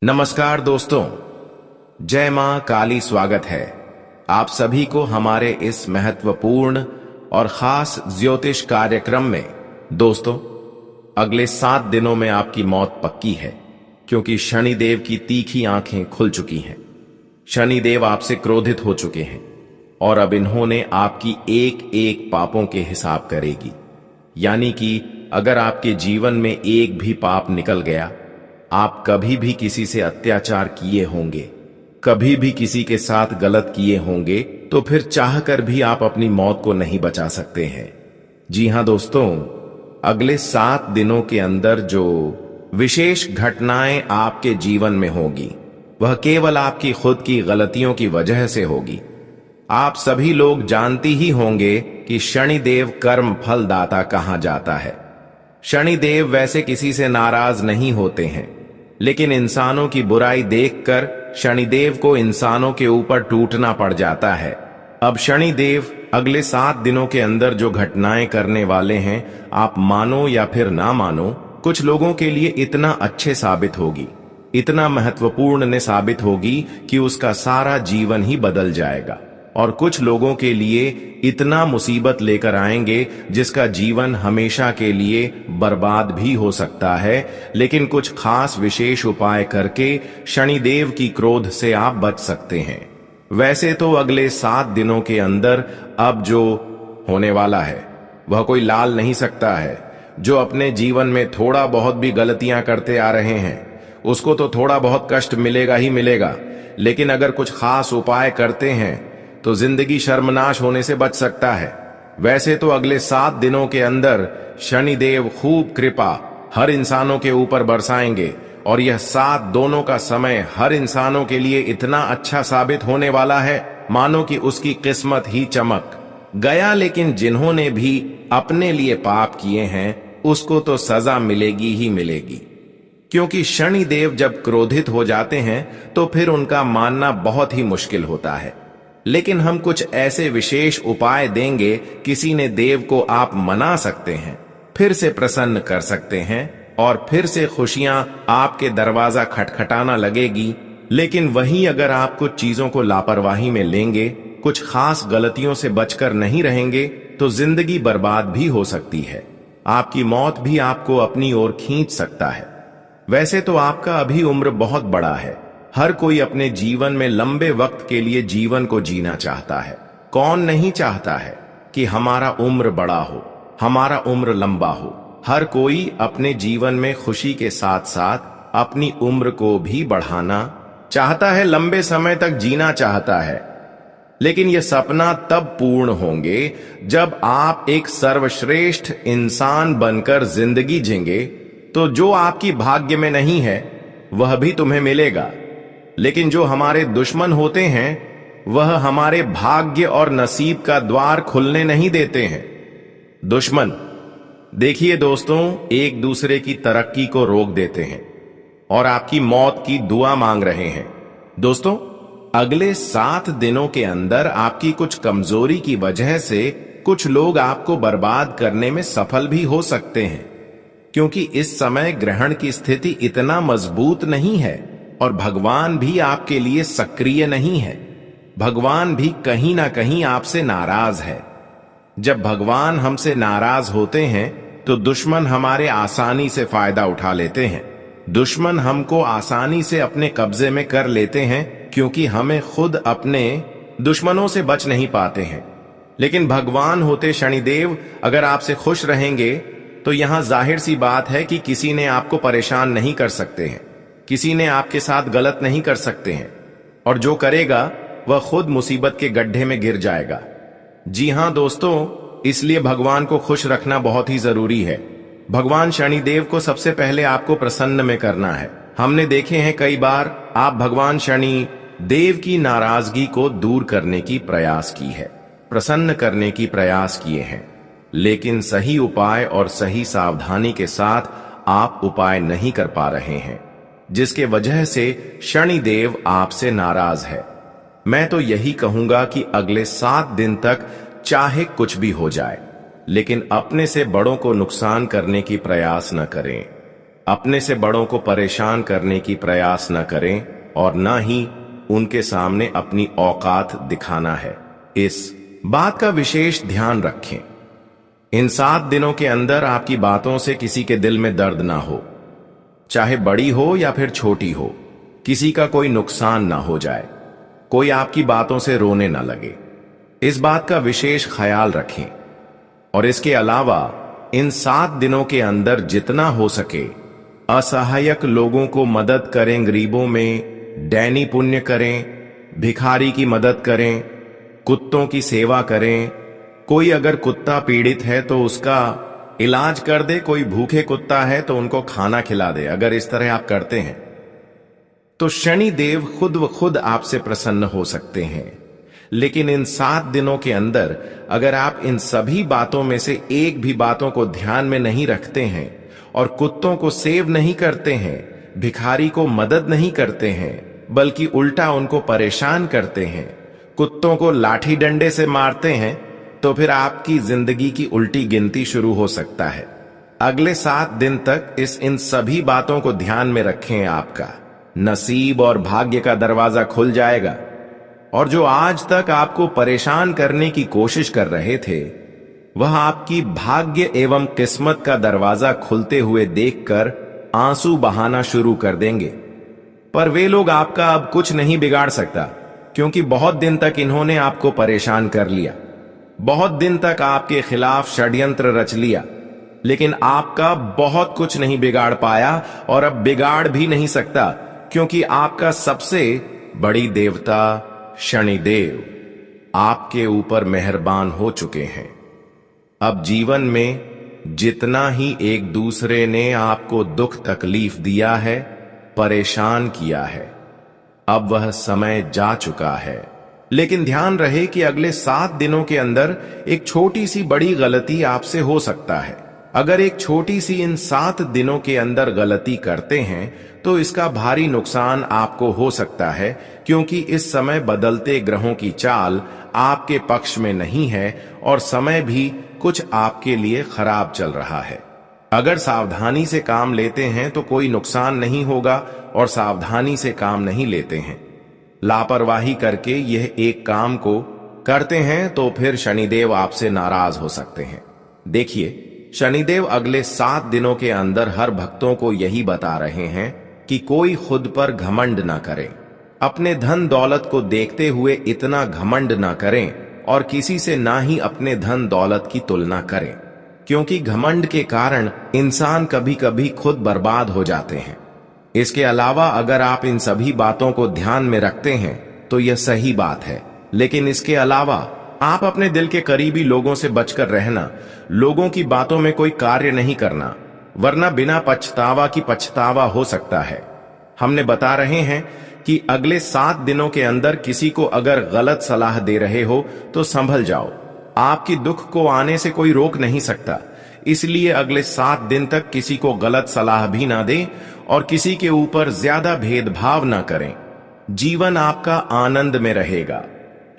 नमस्कार दोस्तों, जय मां काली। स्वागत है आप सभी को हमारे इस महत्वपूर्ण और खास ज्योतिष कार्यक्रम में। दोस्तों, अगले 7 दिनों में आपकी मौत पक्की है, क्योंकि शनिदेव की तीखी आंखें खुल चुकी हैं। शनिदेव आपसे क्रोधित हो चुके हैं और अब इन्होंने आपकी एक एक पापों के हिसाब करेगी। यानी कि अगर आपके जीवन में एक भी पाप निकल गया, आप कभी भी किसी से अत्याचार किए होंगे, कभी भी किसी के साथ गलत किए होंगे, तो फिर चाहकर भी आप अपनी मौत को नहीं बचा सकते हैं। जी हां दोस्तों, अगले 7 दिनों के अंदर जो विशेष घटनाएं आपके जीवन में होगी, वह केवल आपकी खुद की गलतियों की वजह से होगी। आप सभी लोग जानते ही होंगे कि शनिदेव कर्म फलदाता कहा जाता है। शनिदेव वैसे किसी से नाराज नहीं होते हैं, लेकिन इंसानों की बुराई देखकर शनिदेव को इंसानों के ऊपर टूटना पड़ जाता है। अब शनिदेव अगले 7 दिनों के अंदर जो घटनाएं करने वाले हैं, आप मानो या फिर ना मानो, कुछ लोगों के लिए इतना अच्छे साबित होगी, इतना महत्वपूर्ण ने साबित होगी कि उसका सारा जीवन ही बदल जाएगा। और कुछ लोगों के लिए इतना मुसीबत लेकर आएंगे जिसका जीवन हमेशा के लिए बर्बाद भी हो सकता है। लेकिन कुछ खास विशेष उपाय करके शनिदेव की क्रोध से आप बच सकते हैं। वैसे तो अगले 7 दिनों के अंदर अब जो होने वाला है वह कोई लाल नहीं सकता है। जो अपने जीवन में थोड़ा बहुत भी गलतियां करते आ रहे हैं, उसको तो थोड़ा बहुत कष्ट मिलेगा ही मिलेगा, लेकिन अगर कुछ खास उपाय करते हैं तो जिंदगी शर्मनाश होने से बच सकता है। वैसे तो अगले 7 दिनों के अंदर शनिदेव खूब कृपा हर इंसानों के ऊपर बरसाएंगे, और यह 7 दोनों का समय हर इंसानों के लिए इतना अच्छा साबित होने वाला है, मानो कि उसकी किस्मत ही चमक गया। लेकिन जिन्होंने भी अपने लिए पाप किए हैं, उसको तो सजा मिलेगी ही मिलेगी, क्योंकि शनिदेव जब क्रोधित हो जाते हैं तो फिर उनका मानना बहुत ही मुश्किल होता है। लेकिन हम कुछ ऐसे विशेष उपाय देंगे, किसी ने देव को आप मना सकते हैं, फिर से प्रसन्न कर सकते हैं, और फिर से खुशियां आपके दरवाजा खटखटाना लगेगी। लेकिन वहीं अगर आप कुछ चीजों को लापरवाही में लेंगे, कुछ खास गलतियों से बचकर नहीं रहेंगे, तो जिंदगी बर्बाद भी हो सकती है। आपकी मौत भी आपको अपनी ओर खींच सकता है। वैसे तो आपका अभी उम्र बहुत बड़ा है। हर कोई अपने जीवन में लंबे वक्त के लिए जीवन को जीना चाहता है। कौन नहीं चाहता है कि हमारा उम्र बड़ा हो, हमारा उम्र लंबा हो। हर कोई अपने जीवन में खुशी के साथ साथ अपनी उम्र को भी बढ़ाना चाहता है, लंबे समय तक जीना चाहता है। लेकिन यह सपना तब पूर्ण होंगे जब आप एक सर्वश्रेष्ठ इंसान बनकर जिंदगी जिएंगे। तो जो आपकी भाग्य में नहीं है वह भी तुम्हें मिलेगा, लेकिन जो हमारे दुश्मन होते हैं वह हमारे भाग्य और नसीब का द्वार खुलने नहीं देते हैं। दुश्मन, देखिए दोस्तों, एक दूसरे की तरक्की को रोक देते हैं और आपकी मौत की दुआ मांग रहे हैं। दोस्तों, अगले 7 दिनों के अंदर आपकी कुछ कमजोरी की वजह से कुछ लोग आपको बर्बाद करने में सफल भी हो सकते हैं, क्योंकि इस समय ग्रहण की स्थिति इतना मजबूत नहीं है और भगवान भी आपके लिए सक्रिय नहीं है। भगवान भी कहीं ना कहीं आपसे नाराज है। जब भगवान हमसे नाराज होते हैं तो दुश्मन हमारे आसानी से फायदा उठा लेते हैं। दुश्मन हमको आसानी से अपने कब्जे में कर लेते हैं, क्योंकि हमें खुद अपने दुश्मनों से बच नहीं पाते हैं। लेकिन भगवान होते शनिदेव अगर आपसे खुश रहेंगे तो यहां जाहिर सी बात है कि किसी ने आपको परेशान नहीं कर सकते हैं, किसी ने आपके साथ गलत नहीं कर सकते हैं, और जो करेगा वह खुद मुसीबत के गड्ढे में गिर जाएगा। जी हां दोस्तों, इसलिए भगवान को खुश रखना बहुत ही जरूरी है। भगवान शनिदेव को सबसे पहले आपको प्रसन्न में करना है। हमने देखे हैं कई बार आप भगवान शनि देव की नाराजगी को दूर करने की प्रयास की है, प्रसन्न करने की प्रयास किए हैं, लेकिन सही उपाय और सही सावधानी के साथ आप उपाय नहीं कर पा रहे हैं, जिसके वजह से शनिदेव आपसे नाराज है। मैं तो यही कहूंगा कि अगले 7 दिन तक चाहे कुछ भी हो जाए, लेकिन अपने से बड़ों को नुकसान करने की प्रयास न करें। अपने से बड़ों को परेशान करने की प्रयास न करें और न ही उनके सामने अपनी औकात दिखाना है। इस बात का विशेष ध्यान रखें। इन 7 दिनों के अंदर आपकी बातों से किसी के दिल में दर्द ना हो, चाहे बड़ी हो या फिर छोटी हो, किसी का कोई नुकसान ना हो जाए, कोई आपकी बातों से रोने ना लगे। इस बात का विशेष ख्याल रखें। और इसके अलावा इन 7 दिनों के अंदर जितना हो सके असहायक लोगों को मदद करें, गरीबों में दैनी पुण्य करें, भिखारी की मदद करें, कुत्तों की सेवा करें। कोई अगर कुत्ता पीड़ित है तो उसका इलाज कर दे, कोई भूखे कुत्ता है तो उनको खाना खिला दे। अगर इस तरह आप करते हैं तो शनि देव खुद व खुद आपसे प्रसन्न हो सकते हैं। लेकिन इन 7 दिनों के अंदर अगर आप इन सभी बातों में से एक भी बातों को ध्यान में नहीं रखते हैं और कुत्तों को सेव नहीं करते हैं, भिखारी को मदद नहीं करते हैं, बल्कि उल्टा उनको परेशान करते हैं, कुत्तों को लाठी डंडे से मारते हैं, तो फिर आपकी जिंदगी की उल्टी गिनती शुरू हो सकता है। अगले 7 दिन तक इन सभी बातों को ध्यान में रखें। आपका नसीब और भाग्य का दरवाजा खुल जाएगा और जो आज तक आपको परेशान करने की कोशिश कर रहे थे वह आपकी भाग्य एवं किस्मत का दरवाजा खुलते हुए देखकर आंसू बहाना शुरू कर देंगे। पर वे लोग आपका अब कुछ नहीं बिगाड़ सकता, क्योंकि बहुत दिन तक इन्होंने आपको परेशान कर लिया, बहुत दिन तक आपके खिलाफ षड्यंत्र रच लिया, लेकिन आपका बहुत कुछ नहीं बिगाड़ पाया और अब बिगाड़ भी नहीं सकता, क्योंकि आपका सबसे बड़ी देवता शनिदेव आपके ऊपर मेहरबान हो चुके हैं। अब जीवन में जितना ही एक दूसरे ने आपको दुख तकलीफ दिया है, परेशान किया है, अब वह समय जा चुका है। लेकिन ध्यान रहे कि अगले 7 दिनों के अंदर एक छोटी सी बड़ी गलती आपसे हो सकता है। अगर एक छोटी सी इन 7 दिनों के अंदर गलती करते हैं तो इसका भारी नुकसान आपको हो सकता है, क्योंकि इस समय बदलते ग्रहों की चाल आपके पक्ष में नहीं है और समय भी कुछ आपके लिए खराब चल रहा है। अगर सावधानी से काम लेते हैं तो कोई नुकसान नहीं होगा, और सावधानी से काम नहीं लेते हैं, लापरवाही करके यह एक काम को करते हैं, तो फिर शनिदेव आपसे नाराज हो सकते हैं। देखिए, शनिदेव अगले 7 दिनों के अंदर हर भक्तों को यही बता रहे हैं कि कोई खुद पर घमंड ना करें, अपने धन दौलत को देखते हुए इतना घमंड ना करें और किसी से ना ही अपने धन दौलत की तुलना करें, क्योंकि घमंड के कारण इंसान कभी कभी खुद बर्बाद हो जाते हैं। इसके अलावा अगर आप इन सभी बातों को ध्यान में रखते हैं तो यह सही बात है, लेकिन इसके अलावा आप अपने दिल के करीबी लोगों से बचकर रहना, लोगों की बातों में कोई कार्य नहीं करना, वरना बिना पछतावा की पछतावा हो सकता है। हमने बता रहे हैं कि अगले 7 दिनों के अंदर किसी को अगर गलत सलाह दे रहे हो तो संभल जाओ, आपकी दुख को आने से कोई रोक नहीं सकता। इसलिए अगले 7 दिन तक किसी को गलत सलाह भी ना दें और किसी के ऊपर ज्यादा भेदभाव ना करें। जीवन आपका आनंद में रहेगा।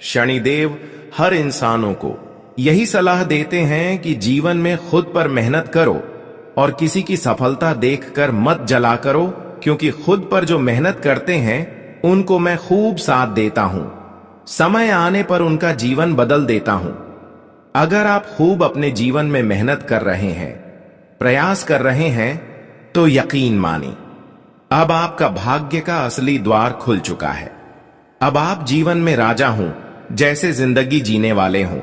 शनिदेव हर इंसानों को यही सलाह देते हैं कि जीवन में खुद पर मेहनत करो और किसी की सफलता देखकर मत जला करो, क्योंकि खुद पर जो मेहनत करते हैं उनको मैं खूब साथ देता हूं, समय आने पर उनका जीवन बदल देता हूं। अगर आप खूब अपने जीवन में मेहनत कर रहे हैं, प्रयास कर रहे हैं, तो यकीन मानिए अब आपका भाग्य का असली द्वार खुल चुका है। अब आप जीवन में राजा हों, जैसे जिंदगी जीने वाले हों।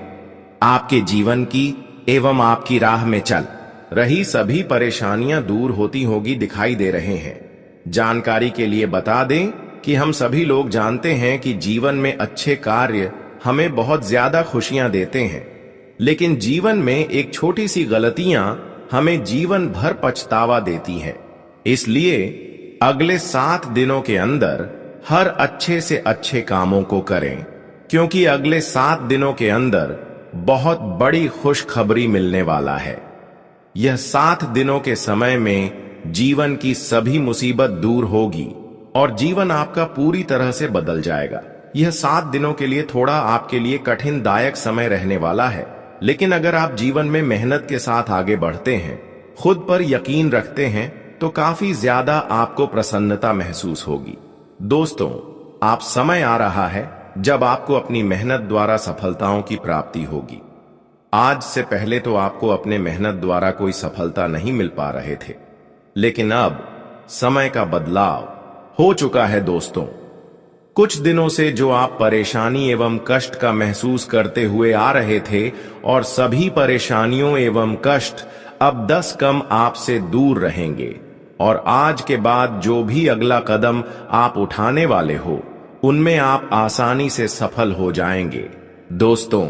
आपके जीवन की एवं आपकी राह में चल रही सभी परेशानियां दूर होती होगी दिखाई दे रहे हैं। जानकारी के लिए बता दें कि हम सभी लोग जानते हैं कि जीवन में अच्छे कार्य हमें बहुत ज्यादा खुशियां देते हैं, लेकिन जीवन में एक छोटी सी गलतियां हमें जीवन भर पछतावा देती हैं। इसलिए अगले 7 दिनों के अंदर हर अच्छे से अच्छे कामों को करें, क्योंकि अगले 7 दिनों के अंदर बहुत बड़ी खुशखबरी मिलने वाला है। यह 7 दिनों के समय में जीवन की सभी मुसीबत दूर होगी और जीवन आपका पूरी तरह से बदल जाएगा। यह 7 दिनों के लिए थोड़ा आपके लिए कठिन दायक समय रहने वाला है, लेकिन अगर आप जीवन में मेहनत के साथ आगे बढ़ते हैं, खुद पर यकीन रखते हैं तो काफी ज्यादा आपको प्रसन्नता महसूस होगी। दोस्तों, आप समय आ रहा है जब आपको अपनी मेहनत द्वारा सफलताओं की प्राप्ति होगी। आज से पहले तो आपको अपने मेहनत द्वारा कोई सफलता नहीं मिल पा रहे थे, लेकिन अब समय का बदलाव हो चुका है। दोस्तों, कुछ दिनों से जो आप परेशानी एवं कष्ट का महसूस करते हुए आ रहे थे, और सभी परेशानियों एवं कष्ट अब 10 कदम आपसे दूर रहेंगे, और आज के बाद जो भी अगला कदम आप उठाने वाले हो, उनमें आप आसानी से सफल हो जाएंगे। दोस्तों,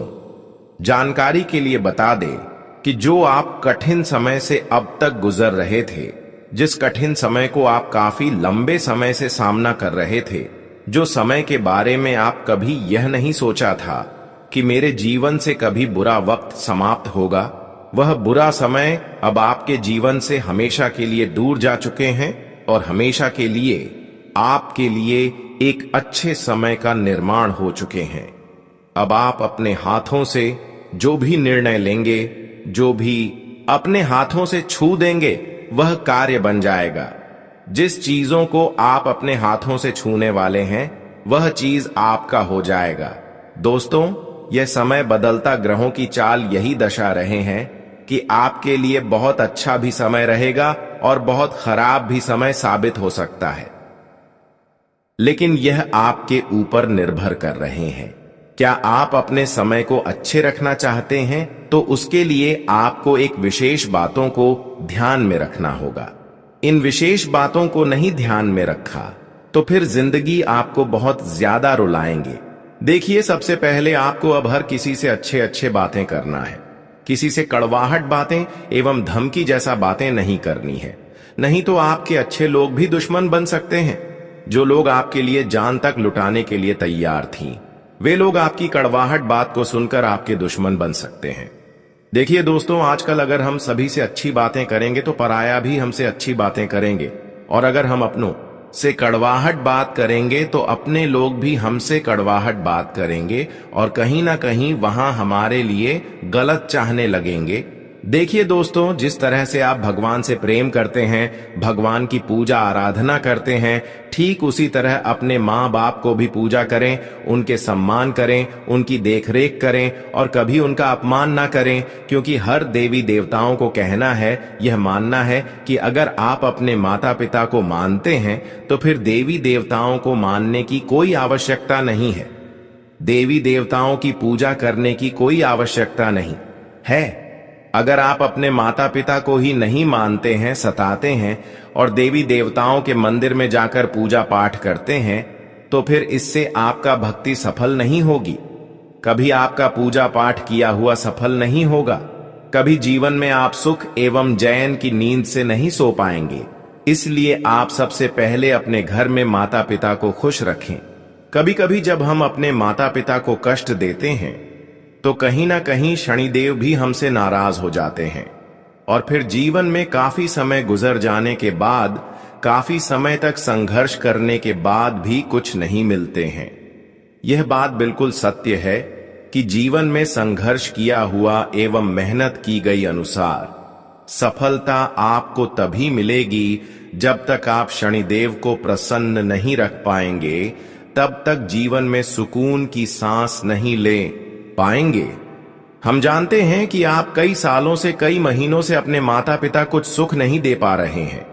जानकारी के लिए बता दें कि जो आप कठिन समय से अब तक गुजर रहे थे, जिस कठिन समय को आप काफी लंबे समय से सामना कर रहे थे, जो समय के बारे में आप कभी यह नहीं सोचा था कि मेरे जीवन से कभी बुरा वक्त समाप्त होगा, वह बुरा समय अब आपके जीवन से हमेशा के लिए दूर जा चुके हैं, और हमेशा के लिए आपके लिए एक अच्छे समय का निर्माण हो चुके हैं। अब आप अपने हाथों से जो भी निर्णय लेंगे, जो भी अपने हाथों से छू देंगे, वह कार्य बन जाएगा। जिस चीजों को आप अपने हाथों से छूने वाले हैं, वह चीज आपका हो जाएगा। दोस्तों, यह समय बदलता ग्रहों की चाल यही दर्शा रहे हैं कि आपके लिए बहुत अच्छा भी समय रहेगा और बहुत खराब भी समय साबित हो सकता है, लेकिन यह आपके ऊपर निर्भर कर रहे हैं। क्या आप अपने समय को अच्छे रखना चाहते हैं, तो उसके लिए आपको एक विशेष बातों को ध्यान में रखना होगा। इन विशेष बातों को नहीं ध्यान में रखा तो फिर जिंदगी आपको बहुत ज्यादा रुलाएंगे। देखिए, सबसे पहले आपको अब हर किसी से अच्छे अच्छे बातें करना है। किसी से कड़वाहट बातें एवं धमकी जैसा बातें नहीं करनी है, नहीं तो आपके अच्छे लोग भी दुश्मन बन सकते हैं। जो लोग आपके लिए जान तक लुटाने के लिए तैयार थीं, वे लोग आपकी कड़वाहट बात को सुनकर आपके दुश्मन बन सकते हैं। देखिए दोस्तों, आजकल अगर हम सभी से अच्छी बातें करेंगे तो पराया भी हमसे अच्छी बातें करेंगे, और अगर हम अपनों से कड़वाहट बात करेंगे तो अपने लोग भी हमसे कड़वाहट बात करेंगे, और कहीं ना कहीं वहां हमारे लिए गलत चाहने लगेंगे। देखिए दोस्तों, जिस तरह से आप भगवान से प्रेम करते हैं, भगवान की पूजा आराधना करते हैं, ठीक उसी तरह अपने माँ बाप को भी पूजा करें, उनके सम्मान करें, उनकी देखरेख करें, और कभी उनका अपमान ना करें, क्योंकि हर देवी देवताओं को कहना है, यह मानना है कि अगर आप अपने माता पिता को मानते हैं तो फिर देवी देवताओं को मानने की कोई आवश्यकता नहीं है। देवी देवताओं की पूजा करने की कोई आवश्यकता नहीं है। अगर आप अपने माता पिता को ही नहीं मानते हैं, सताते हैं, और देवी देवताओं के मंदिर में जाकर पूजा पाठ करते हैं, तो फिर इससे आपका भक्ति सफल नहीं होगी। कभी आपका पूजा पाठ किया हुआ सफल नहीं होगा। कभी जीवन में आप सुख एवं चैन की नींद से नहीं सो पाएंगे। इसलिए आप सबसे पहले अपने घर में माता पिता को खुश रखें। कभी कभी जब हम अपने माता पिता को कष्ट देते हैं तो कहीं ना कहीं शनिदेव भी हमसे नाराज हो जाते हैं, और फिर जीवन में काफी समय गुजर जाने के बाद, काफी समय तक संघर्ष करने के बाद भी कुछ नहीं मिलते हैं। यह बात बिल्कुल सत्य है कि जीवन में संघर्ष किया हुआ एवं मेहनत की गई अनुसार सफलता आपको तभी मिलेगी जब तक आप शनिदेव को प्रसन्न नहीं रख पाएंगे, तब तक जीवन में सुकून की सांस नहीं ले पाएंगे। हम जानते हैं कि आप कई सालों से, कई महीनों से अपने माता पिता कुछ सुख नहीं दे पा रहे हैं,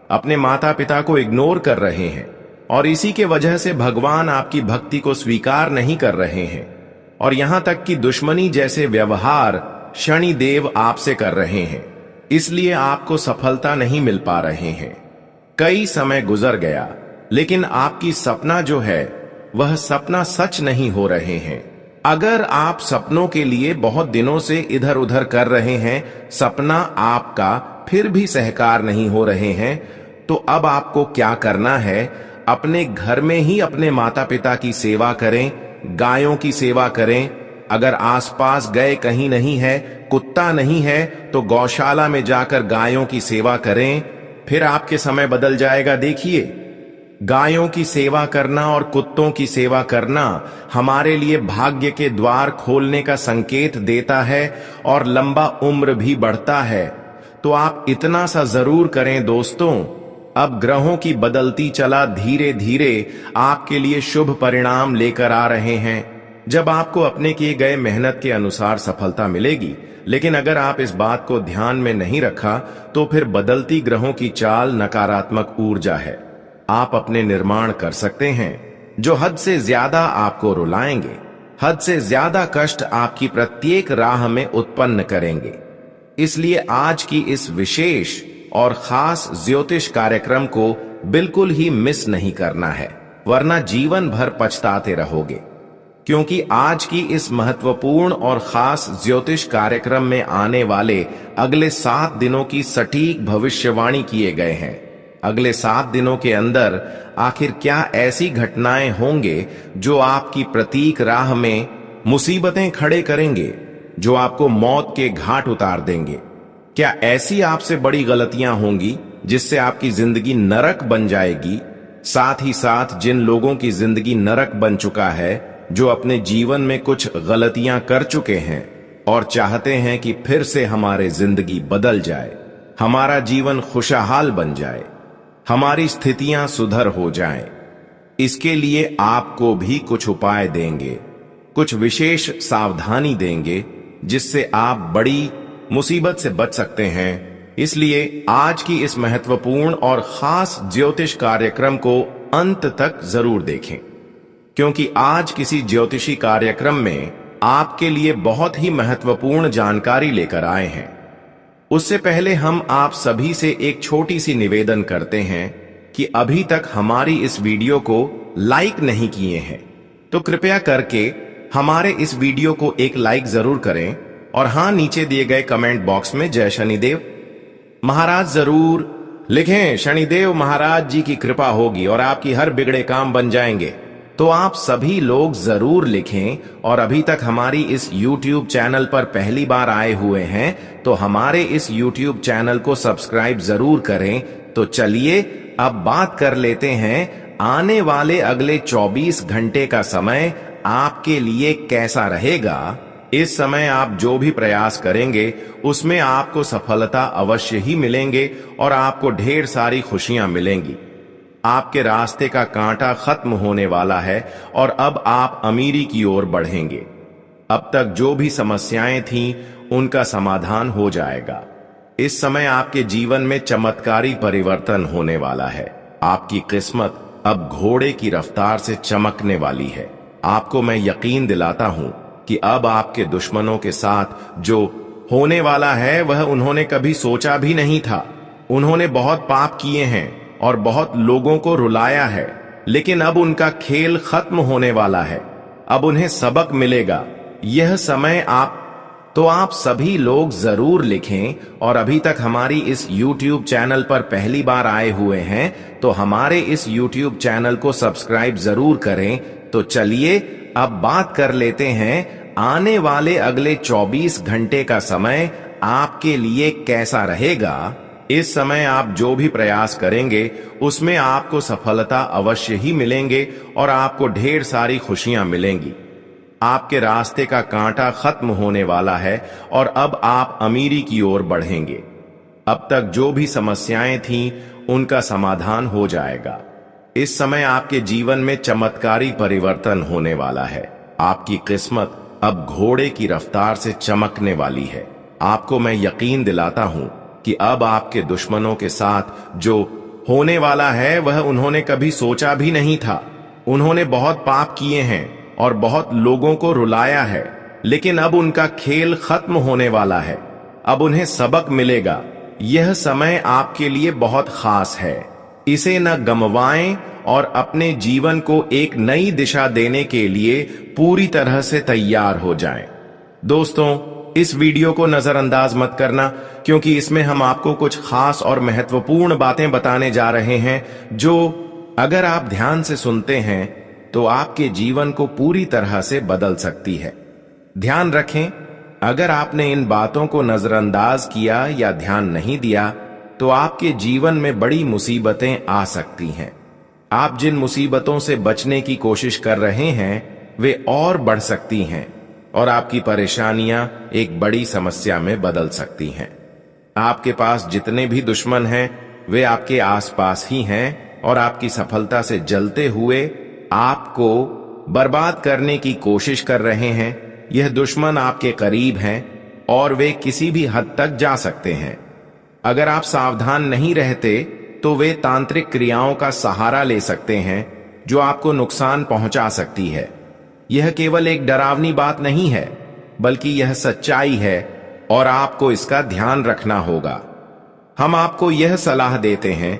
अपने माता पिता को इग्नोर कर रहे हैं, और इसी के वजह से भगवान आपकी भक्ति को स्वीकार नहीं कर रहे हैं, और यहां तक कि दुश्मनी जैसे व्यवहार शनिदेव आपसे कर रहे हैं। इसलिए आपको सफलता नहीं मिल पा रहे हैं। कई समय गुजर गया, लेकिन आपकी सपना जो है वह सपना सच नहीं हो रहे हैं। अगर आप सपनों के लिए बहुत दिनों से इधर उधर कर रहे हैं, सपना आपका फिर भी सहकार नहीं हो रहे हैं, तो अब आपको क्या करना है? अपने घर में ही अपने माता पिता की सेवा करें, गायों की सेवा करें। अगर आसपास गए कहीं नहीं है, कुत्ता नहीं है, तो गौशाला में जाकर गायों की सेवा करें, फिर आपके समय बदल जाएगा। देखिए, गायों की सेवा करना और कुत्तों की सेवा करना हमारे लिए भाग्य के द्वार खोलने का संकेत देता है, और लंबा उम्र भी बढ़ता है। तो आप इतना सा जरूर करें दोस्तों, अब ग्रहों की बदलती चला धीरे धीरे आपके लिए शुभ परिणाम लेकर आ रहे हैं। जब आपको अपने किए गए मेहनत के अनुसार सफलता मिलेगी, लेकिन अगर आप इस बात को ध्यान में नहीं रखा तो फिर बदलती ग्रहों की चाल नकारात्मक ऊर्जा है। आप अपने निर्माण कर सकते हैं जो हद से ज्यादा आपको रुलाएंगे, हद से ज्यादा कष्ट आपकी प्रत्येक राह में उत्पन्न करेंगे। इसलिए आज की इस विशेष और खास ज्योतिष कार्यक्रम को बिल्कुल ही मिस नहीं करना है, वरना जीवन भर पछताते रहोगे। क्योंकि आज की इस महत्वपूर्ण और खास ज्योतिष कार्यक्रम में आने वाले अगले 7 दिनों की सटीक भविष्यवाणी किए गए हैं। अगले 7 दिनों के अंदर आखिर क्या ऐसी घटनाएं होंगे जो आपकी प्रतीक राह में मुसीबतें खड़े करेंगे, जो आपको मौत के घाट उतार देंगे? क्या ऐसी आपसे बड़ी गलतियां होंगी जिससे आपकी जिंदगी नरक बन जाएगी? साथ ही साथ जिन लोगों की जिंदगी नरक बन चुका है, जो अपने जीवन में कुछ गलतियां कर चुके हैं और चाहते हैं कि फिर से हमारी जिंदगी बदल जाए, हमारा जीवन खुशहाल बन जाए, हमारी स्थितियां सुधर हो जाएं, इसके लिए आपको भी कुछ उपाय देंगे, कुछ विशेष सावधानी देंगे जिससे आप बड़ी मुसीबत से बच सकते हैं। इसलिए आज की इस महत्वपूर्ण और खास ज्योतिष कार्यक्रम को अंत तक जरूर देखें, क्योंकि आज किसी ज्योतिषी कार्यक्रम में आपके लिए बहुत ही महत्वपूर्ण जानकारी लेकर आए हैं। उससे पहले हम आप सभी से एक छोटी सी निवेदन करते हैं कि अभी तक हमारी इस वीडियो को लाइक नहीं किए हैं तो कृपया करके हमारे इस वीडियो को एक लाइक जरूर करें, और हां, नीचे दिए गए कमेंट बॉक्स में जय शनिदेव महाराज जरूर लिखें। शनिदेव महाराज जी की कृपा होगी और आपकी हर बिगड़े काम बन जाएंगे। तो आप सभी लोग जरूर लिखें, और अभी तक हमारी इस YouTube चैनल पर पहली बार आए हुए हैं तो हमारे इस YouTube चैनल को सब्सक्राइब जरूर करें। तो चलिए अब बात कर लेते हैं आने वाले अगले 24 घंटे का समय आपके लिए कैसा रहेगा। इस समय आप जो भी प्रयास करेंगे उसमें आपको सफलता अवश्य ही मिलेंगे और आपको ढेर सारी खुशियां मिलेंगी। आपके रास्ते का कांटा खत्म होने वाला है और अब आप अमीरी की ओर बढ़ेंगे। अब तक जो भी समस्याएं थीं उनका समाधान हो जाएगा। इस समय आपके जीवन में चमत्कारी परिवर्तन होने वाला है। आपकी किस्मत अब घोड़े की रफ्तार से चमकने वाली है। आपको मैं यकीन दिलाता हूं कि अब आपके दुश्मनों के साथ जो होने वाला है वह उन्होंने कभी सोचा भी नहीं था। उन्होंने बहुत पाप किए हैं और बहुत लोगों को रुलाया है, लेकिन अब उनका खेल खत्म होने वाला है। अब उन्हें सबक मिलेगा। यह समय आप सभी लोग जरूर लिखें, और अभी तक हमारी इस YouTube चैनल पर पहली बार आए हुए हैं तो हमारे इस YouTube चैनल को सब्सक्राइब जरूर करें। तो चलिए अब बात कर लेते हैं आने वाले अगले 24 घंटे का समय आपके लिए कैसा रहेगा। इस समय आप जो भी प्रयास करेंगे उसमें आपको सफलता अवश्य ही मिलेंगे और आपको ढेर सारी खुशियां मिलेंगी। आपके रास्ते का कांटा खत्म होने वाला है और अब आप अमीरी की ओर बढ़ेंगे। अब तक जो भी समस्याएं थीं उनका समाधान हो जाएगा। इस समय आपके जीवन में चमत्कारी परिवर्तन होने वाला है। आपकी किस्मत अब घोड़े की रफ्तार से चमकने वाली है। आपको मैं यकीन दिलाता हूं कि अब आपके दुश्मनों के साथ जो होने वाला है वह उन्होंने कभी सोचा भी नहीं था। उन्होंने बहुत पाप किए हैं और बहुत लोगों को रुलाया है, लेकिन अब उनका खेल खत्म होने वाला है। अब उन्हें सबक मिलेगा। यह समय आपके लिए बहुत खास है। इसे न गंवाएं और अपने जीवन को एक नई दिशा देने के लिए पूरी तरह से तैयार हो जाएं। दोस्तों, इस वीडियो को नजरअंदाज मत करना, क्योंकि इसमें हम आपको कुछ खास और महत्वपूर्ण बातें बताने जा रहे हैं जो अगर आप ध्यान से सुनते हैं तो आपके जीवन को पूरी तरह से बदल सकती है। ध्यान रखें, अगर आपने इन बातों को नजरअंदाज किया या ध्यान नहीं दिया तो आपके जीवन में बड़ी मुसीबतें आ सकती हैं। आप जिन मुसीबतों से बचने की कोशिश कर रहे हैं वे और बढ़ सकती हैं और आपकी परेशानियां एक बड़ी समस्या में बदल सकती हैं। आपके पास जितने भी दुश्मन हैं वे आपके आसपास ही हैं और आपकी सफलता से जलते हुए आपको बर्बाद करने की कोशिश कर रहे हैं। यह दुश्मन आपके करीब हैं और वे किसी भी हद तक जा सकते हैं। अगर आप सावधान नहीं रहते तो वे तांत्रिक क्रियाओं का सहारा ले सकते हैं जो आपको नुकसान पहुंचा सकती है। यह केवल एक डरावनी बात नहीं है, बल्कि यह सच्चाई है और आपको इसका ध्यान रखना होगा। हम आपको यह सलाह देते हैं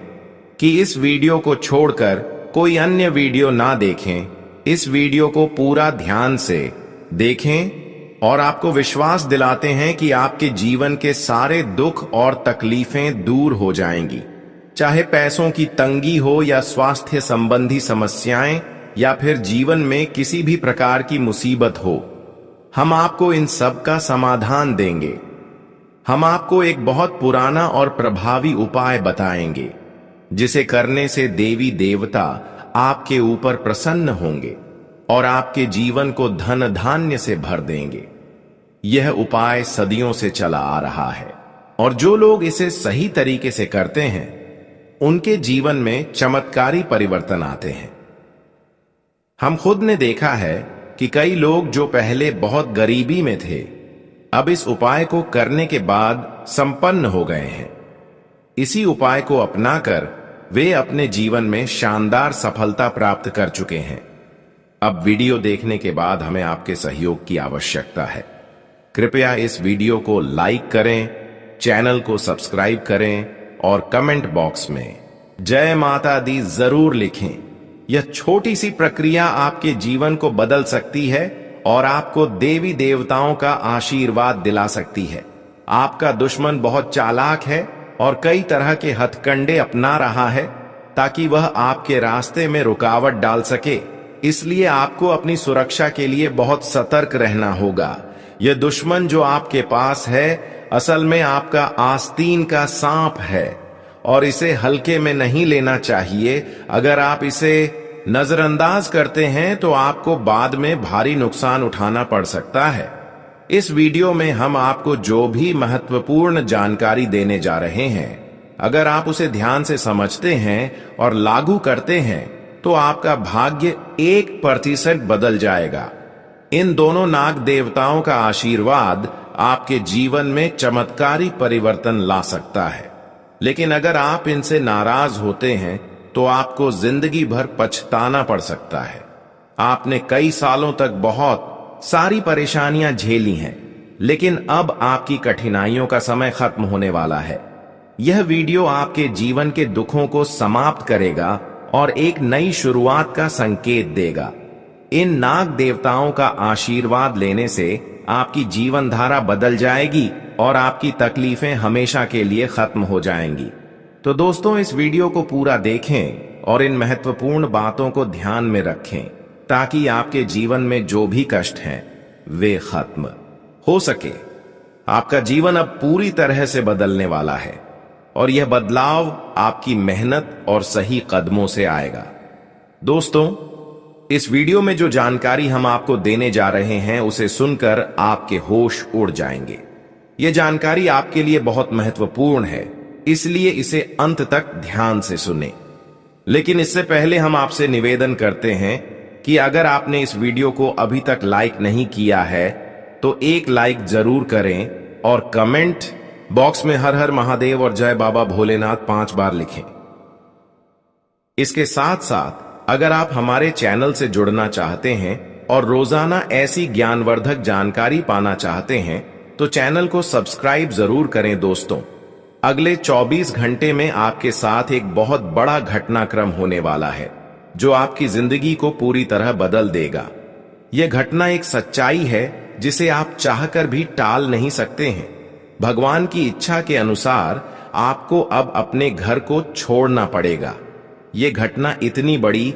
कि इस वीडियो को छोड़कर कोई अन्य वीडियो ना देखें। इस वीडियो को पूरा ध्यान से देखें और आपको विश्वास दिलाते हैं कि आपके जीवन के सारे दुख और तकलीफें दूर हो जाएंगी, चाहे पैसों की तंगी हो या स्वास्थ्य संबंधी समस्याएं या फिर जीवन में किसी भी प्रकार की मुसीबत हो। हम आपको इन सब का समाधान देंगे। हम आपको एक बहुत पुराना और प्रभावी उपाय बताएंगे जिसे करने से देवी देवता आपके ऊपर प्रसन्न होंगे और आपके जीवन को धन धान्य से भर देंगे। यह उपाय सदियों से चला आ रहा है और जो लोग इसे सही तरीके से करते हैं उनके जीवन में चमत्कारी परिवर्तन आते हैं। हम खुद ने देखा है कि कई लोग जो पहले बहुत गरीबी में थे अब इस उपाय को करने के बाद संपन्न हो गए हैं। इसी उपाय को अपनाकर वे अपने जीवन में शानदार सफलता प्राप्त कर चुके हैं। अब वीडियो देखने के बाद हमें आपके सहयोग की आवश्यकता है। कृपया इस वीडियो को लाइक करें, चैनल को सब्सक्राइब करें और कमेंट बॉक्स में जय माता दी जरूर लिखें। यह छोटी सी प्रक्रिया आपके जीवन को बदल सकती है और आपको देवी देवताओं का आशीर्वाद दिला सकती है। आपका दुश्मन बहुत चालाक है और कई तरह के हथकंडे अपना रहा है ताकि वह आपके रास्ते में रुकावट डाल सके। इसलिए आपको अपनी सुरक्षा के लिए बहुत सतर्क रहना होगा। यह दुश्मन जो आपके पास है असल में आपका आस्तीन का सांप है और इसे हल्के में नहीं लेना चाहिए। अगर आप इसे नजरअंदाज करते हैं तो आपको बाद में भारी नुकसान उठाना पड़ सकता है। इस वीडियो में हम आपको जो भी महत्वपूर्ण जानकारी देने जा रहे हैं, अगर आप उसे ध्यान से समझते हैं और लागू करते हैं तो आपका भाग्य 1% बदल जाएगा। इन दोनों नाग देवताओं का आशीर्वाद आपके जीवन में चमत्कारी परिवर्तन ला सकता है। लेकिन अगर आप इनसे नाराज होते हैं तो आपको जिंदगी भर पछताना पड़ सकता है। आपने कई सालों तक बहुत सारी परेशानियां झेली हैं, लेकिन अब आपकी कठिनाइयों का समय खत्म होने वाला है। यह वीडियो आपके जीवन के दुखों को समाप्त करेगा और एक नई शुरुआत का संकेत देगा। इन नाग देवताओं का आशीर्वाद लेने से आपकी जीवन धारा बदल जाएगी और आपकी तकलीफें हमेशा के लिए खत्म हो जाएंगी। तो दोस्तों, इस वीडियो को पूरा देखें और इन महत्वपूर्ण बातों को ध्यान में रखें ताकि आपके जीवन में जो भी कष्ट हैं वे खत्म हो सके। आपका जीवन अब पूरी तरह से बदलने वाला है और यह बदलाव आपकी मेहनत और सही कदमों से आएगा। दोस्तों, इस वीडियो में जो जानकारी हम आपको देने जा रहे हैं उसे सुनकर आपके होश उड़ जाएंगे। यह जानकारी आपके लिए बहुत महत्वपूर्ण है, इसलिए इसे अंत तक ध्यान से सुनें। लेकिन इससे पहले हम आपसे निवेदन करते हैं कि अगर आपने इस वीडियो को अभी तक लाइक नहीं किया है तो एक लाइक जरूर करें और कमेंट बॉक्स में हर हर महादेव और जय बाबा भोलेनाथ 5 बार लिखें। इसके साथ साथ अगर आप हमारे चैनल से जुड़ना चाहते हैं और रोजाना ऐसी ज्ञानवर्धक जानकारी पाना चाहते हैं तो चैनल को सब्सक्राइब जरूर करें। दोस्तों, अगले 24 घंटे में आपके साथ एक बहुत बड़ा घटनाक्रम होने वाला है जो आपकी जिंदगी को पूरी तरह बदल देगा। यह घटना एक सच्चाई है जिसे आप चाहकर भी टाल नहीं सकते हैं। भगवान की इच्छा के अनुसार आपको अब अपने घर को छोड़ना पड़ेगा। यह घटना इतनी बड़ी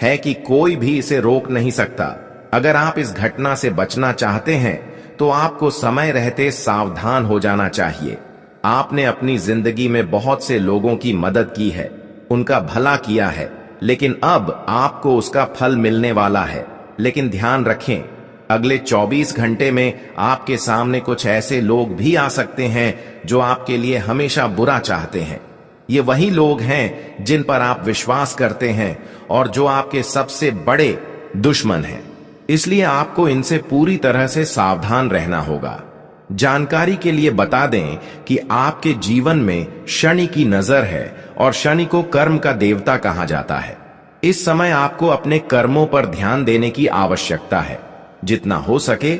है कि कोई भी इसे रोक नहीं सकता। अगर आप इस घटना से बचना चाहते हैं तो आपको समय रहते सावधान हो जाना चाहिए। आपने अपनी जिंदगी में बहुत से लोगों की मदद की है, उनका भला किया है, लेकिन अब आपको उसका फल मिलने वाला है। लेकिन ध्यान रखें, अगले 24 घंटे में आपके सामने कुछ ऐसे लोग भी आ सकते हैं जो आपके लिए हमेशा बुरा चाहते हैं। ये वही लोग हैं जिन पर आप विश्वास करते हैं और जो आपके सबसे बड़े दुश्मन हैं। इसलिए आपको इनसे पूरी तरह से सावधान रहना होगा। जानकारी के लिए बता दें कि आपके जीवन में शनि की नजर है और शनि को कर्म का देवता कहा जाता है। इस समय आपको अपने कर्मों पर ध्यान देने की आवश्यकता है। जितना हो सके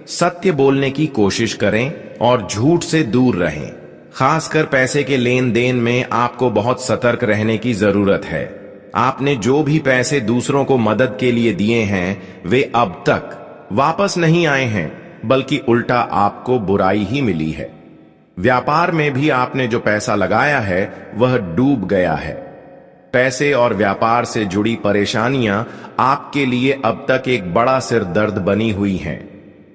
सत्य बोलने की कोशिश करें और झूठ से दूर रहें। खासकर पैसे के लेन देन में आपको बहुत सतर्क रहने की जरूरत है। आपने जो भी पैसे दूसरों को मदद के लिए दिए हैं वे अब तक वापस नहीं आए हैं, बल्कि उल्टा आपको बुराई ही मिली है। व्यापार में भी आपने जो पैसा लगाया है वह डूब गया है। पैसे और व्यापार से जुड़ी परेशानियां आपके लिए अब तक एक बड़ा सिर दर्द बनी हुई हैं।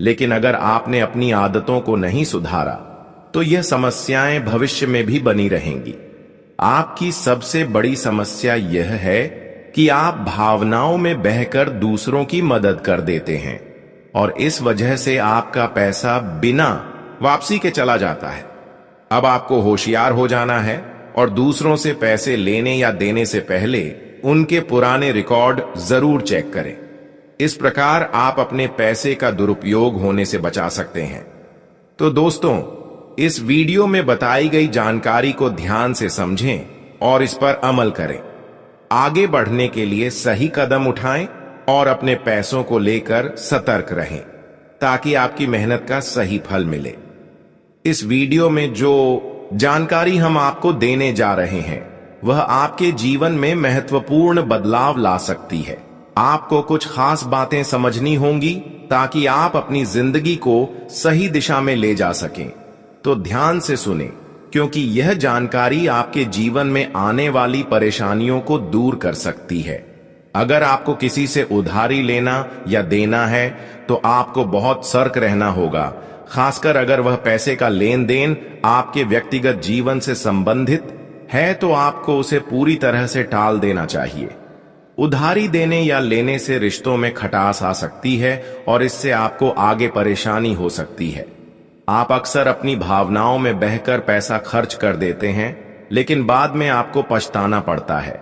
लेकिन अगर आपने अपनी आदतों को नहीं सुधारा तो यह समस्याएं भविष्य में भी बनी रहेंगी। आपकी सबसे बड़ी समस्या यह है कि आप भावनाओं में बहकर दूसरों की मदद कर देते हैं और इस वजह से आपका पैसा बिना वापसी के चला जाता है। अब आपको होशियार हो जाना है और दूसरों से पैसे लेने या देने से पहले उनके पुराने रिकॉर्ड जरूर चेक करें। इस प्रकार आप अपने पैसे का दुरुपयोग होने से बचा सकते हैं। तो दोस्तों, इस वीडियो में बताई गई जानकारी को ध्यान से समझें और इस पर अमल करें। आगे बढ़ने के लिए सही कदम उठाएं और अपने पैसों को लेकर सतर्क रहें ताकि आपकी मेहनत का सही फल मिले। इस वीडियो में जो जानकारी हम आपको देने जा रहे हैं वह आपके जीवन में महत्वपूर्ण बदलाव ला सकती है। आपको कुछ खास बातें समझनी होंगी ताकि आप अपनी जिंदगी को सही दिशा में ले जा सकें। तो ध्यान से सुने, क्योंकि यह जानकारी आपके जीवन में आने वाली परेशानियों को दूर कर सकती है। अगर आपको किसी से उधारी लेना या देना है तो आपको बहुत सतर्क रहना होगा, खासकर अगर वह पैसे का लेन देन आपके व्यक्तिगत जीवन से संबंधित है तो आपको उसे पूरी तरह से टाल देना चाहिए। उधारी देने या लेने से रिश्तों में खटास आ सकती है और इससे आपको आगे परेशानी हो सकती है। आप अक्सर अपनी भावनाओं में बहकर पैसा खर्च कर देते हैं, लेकिन बाद में आपको पछताना पड़ता है।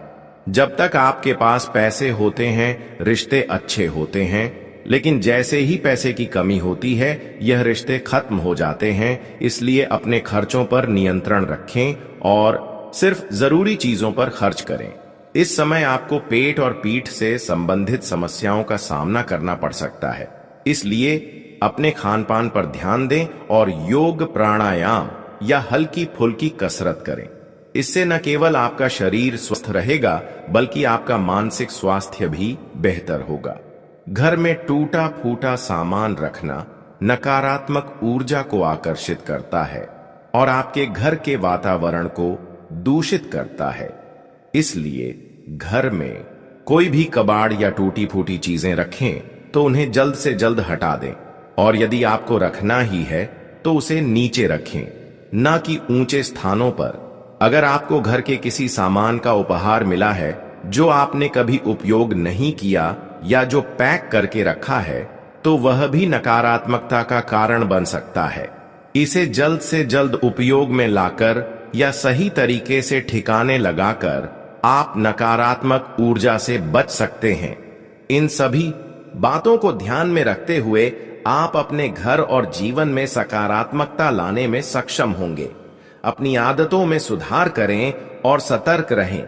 जब तक आपके पास पैसे होते हैं रिश्ते अच्छे होते हैं, लेकिन जैसे ही पैसे की कमी होती है यह रिश्ते खत्म हो जाते हैं। इसलिए अपने खर्चों पर नियंत्रण रखें और सिर्फ जरूरी चीजों पर खर्च करें। इस समय आपको पेट और पीठ से संबंधित समस्याओं का सामना करना पड़ सकता है। इसलिए अपने खान पान पर ध्यान दें और योग, प्राणायाम या हल्की फुल्की कसरत करें। इससे न केवल आपका शरीर स्वस्थ रहेगा बल्कि आपका मानसिक स्वास्थ्य भी बेहतर होगा। घर में टूटा फूटा सामान रखना नकारात्मक ऊर्जा को आकर्षित करता है और आपके घर के वातावरण को दूषित करता है। इसलिए घर में कोई भी कबाड़ या टूटी फूटी चीजें रखें तो उन्हें जल्द से जल्द हटा दें और यदि आपको रखना ही है तो उसे नीचे रखें, न कि ऊंचे स्थानों पर। अगर आपको घर के किसी सामान का उपहार मिला है जो आपने कभी उपयोग नहीं किया या जो पैक करके रखा है तो वह भी नकारात्मकता का कारण बन सकता है। इसे जल्द से जल्द उपयोग में लाकर या सही तरीके से ठिकाने लगाकर आप नकारात्मक ऊर्जा से बच सकते हैं। इन सभी बातों को ध्यान में रखते हुए आप अपने घर और जीवन में सकारात्मकता लाने में सक्षम होंगे। अपनी आदतों में सुधार करें और सतर्क रहें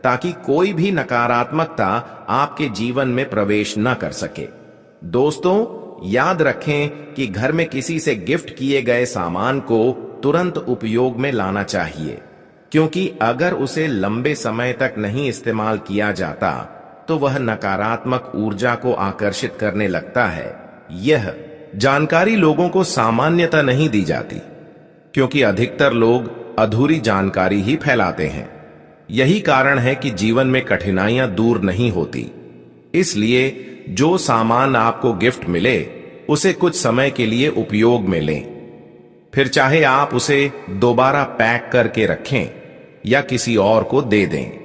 ताकि कोई भी नकारात्मकता आपके जीवन में प्रवेश न कर सके। दोस्तों, याद रखें कि घर में किसी से गिफ्ट किए गए सामान को तुरंत उपयोग में लाना चाहिए, क्योंकि अगर उसे लंबे समय तक नहीं इस्तेमाल किया जाता तो वह नकारात्मक ऊर्जा को आकर्षित करने लगता है। यह जानकारी लोगों को सामान्यता नहीं दी जाती, क्योंकि अधिकतर लोग अधूरी जानकारी ही फैलाते हैं। यही कारण है कि जीवन में कठिनाइयां दूर नहीं होती। इसलिए जो सामान आपको गिफ्ट मिले उसे कुछ समय के लिए उपयोग में लें, फिर चाहे आप उसे दोबारा पैक करके रखें या किसी और को दे दें।